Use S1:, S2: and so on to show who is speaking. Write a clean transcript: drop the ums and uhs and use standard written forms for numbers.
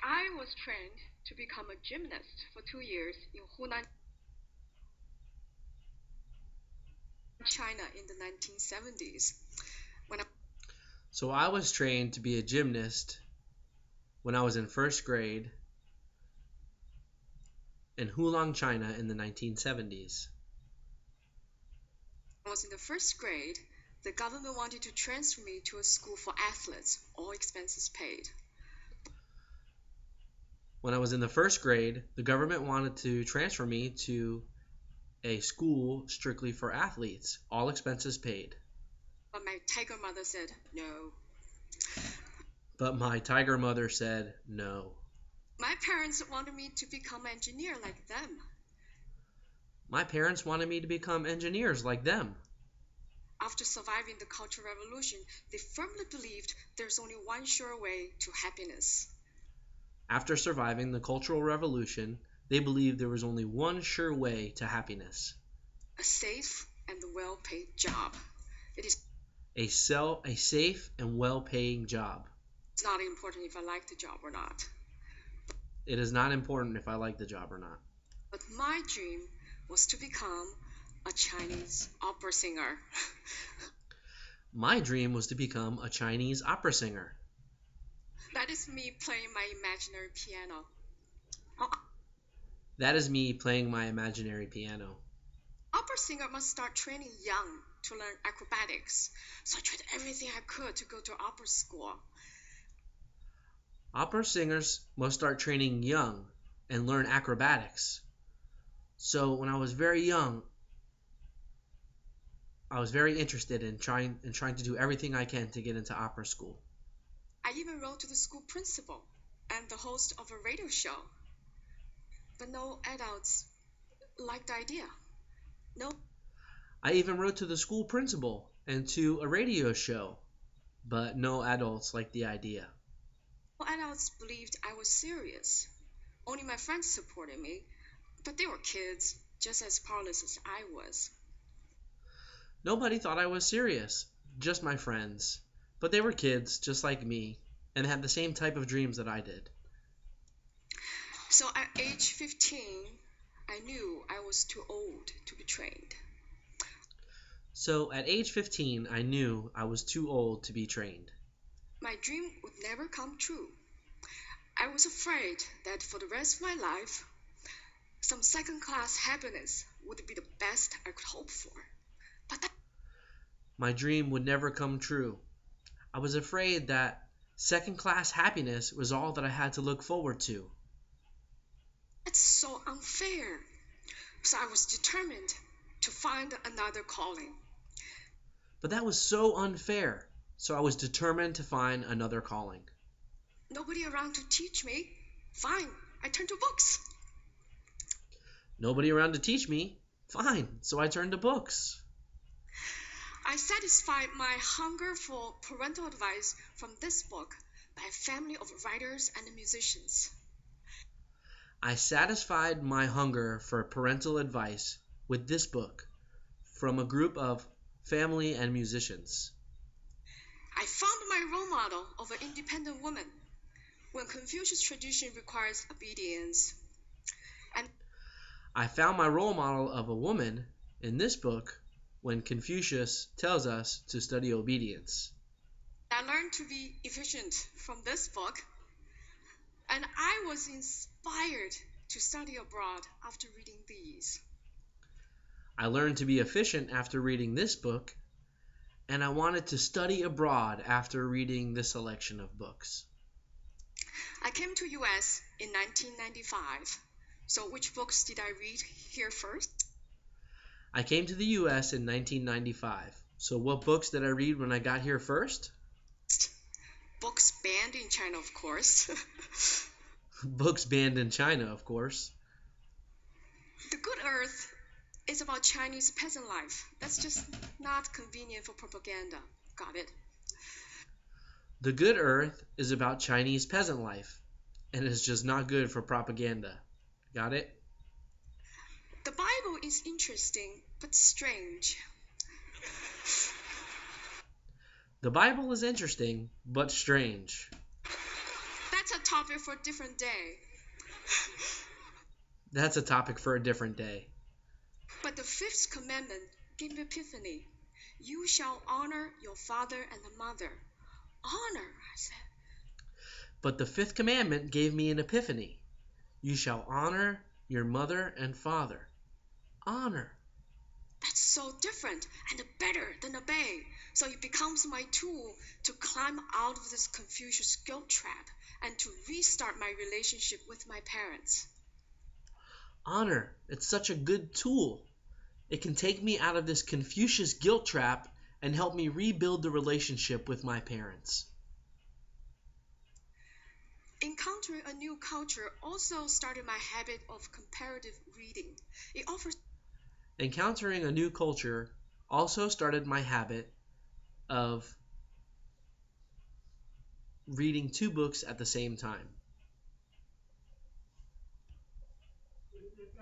S1: I was trained to become a gymnast for 2 years in Hunan, China in the 1970s. When I
S2: So I was trained to be a gymnast when I was in first grade in Hulong, China in the 1970s.
S1: was in the first grade, the government wanted to transfer me to a school for athletes, all expenses paid.
S2: When I was in the first grade, the government wanted to transfer me to a school strictly for athletes, all expenses paid.
S1: But my tiger mother said no.
S2: But my tiger mother said no.
S1: My parents wanted me to become an engineer like them.
S2: My parents wanted me to become engineers like them.
S1: After surviving the Cultural Revolution, they firmly believed there's only one sure way to happiness.
S2: After surviving the Cultural Revolution, they believed there was only one sure way to happiness.
S1: A safe and well-paid job. It is
S2: A safe and well-paying job.
S1: not important if I like the job or not.
S2: It is not important if I like the job or not.
S1: But my dream was to become a Chinese opera singer.
S2: My dream was to become a Chinese opera singer.
S1: That is me playing my imaginary piano.
S2: That is me playing my imaginary piano.
S1: Opera singer must start training young to learn acrobatics. So I tried everything I could to go to opera school.
S2: Opera singers must start training young and learn acrobatics. So when I was very young, I was very interested in trying to do everything I can to get into opera school.
S1: I even wrote to the school principal and the host of a radio show. But no adults liked the idea. No
S2: I even wrote to the school principal and to a radio show, but no adults liked the idea.
S1: adults believed I was serious. Only my friends supported me, but they were kids, just as powerless as I was.
S2: Nobody thought I was serious, just my friends. But they were kids, just like me, and had the same type of dreams that I did.
S1: So at age 15, I knew I was too old to be trained.
S2: So at age 15, I knew I was too old to be trained.
S1: My dream would never come true. I was afraid that for the rest of my life, some second-class happiness would be the best I could hope for. But
S2: My dream would never come true. I was afraid that second-class happiness was all that I had to look forward to.
S1: that's so unfair. So I was determined to find another calling.
S2: But that was so unfair, so I was determined to find another calling.
S1: Nobody around to teach me. Fine, I turned to books.
S2: Nobody around to teach me. Fine, so I turned to books.
S1: I satisfied my hunger for parental advice from this book by a family of writers and musicians.
S2: I satisfied my hunger for parental advice with this book from a group of family and musicians.
S1: I found my role model of an independent woman when Confucius tradition requires obedience. And
S2: I found my role model of a woman in this book when Confucius tells us to study obedience.
S1: I learned to be efficient from this book. And I was inspired to study abroad after reading these.
S2: I learned to be efficient after reading this book, and I wanted to study abroad after reading this selection of books.
S1: I came to US in 1995. So which books did I read here first?
S2: I came to the US in 1995. So what books did I read when I got here first?
S1: Books banned in China, of course.
S2: Books banned in China, of course.
S1: The Good Earth is about Chinese peasant life. That's just not convenient for propaganda. Got it?
S2: The Good Earth is about Chinese peasant life, and it's just not good for propaganda. Got it?
S1: The Bible is interesting, but strange.
S2: The Bible is interesting, but strange.
S1: That's That's a topic for a different day.
S2: That's a topic for a different day.
S1: But the fifth commandment gave me epiphany. You shall honor your father and the mother. Honor, I said.
S2: But the fifth commandment gave me an epiphany. You shall honor your mother and father. Honor.
S1: That's so different and better than obey. So it becomes my tool to climb out of this Confucius guilt trap and to restart my relationship with my parents.
S2: Honor. It's such a good tool. It can take me out of this Confucius guilt trap and help me rebuild the relationship with my parents.
S1: Encountering a new culture also started my habit of comparative reading. It offers
S2: Encountering a new culture also started my habit of reading two books at the same time.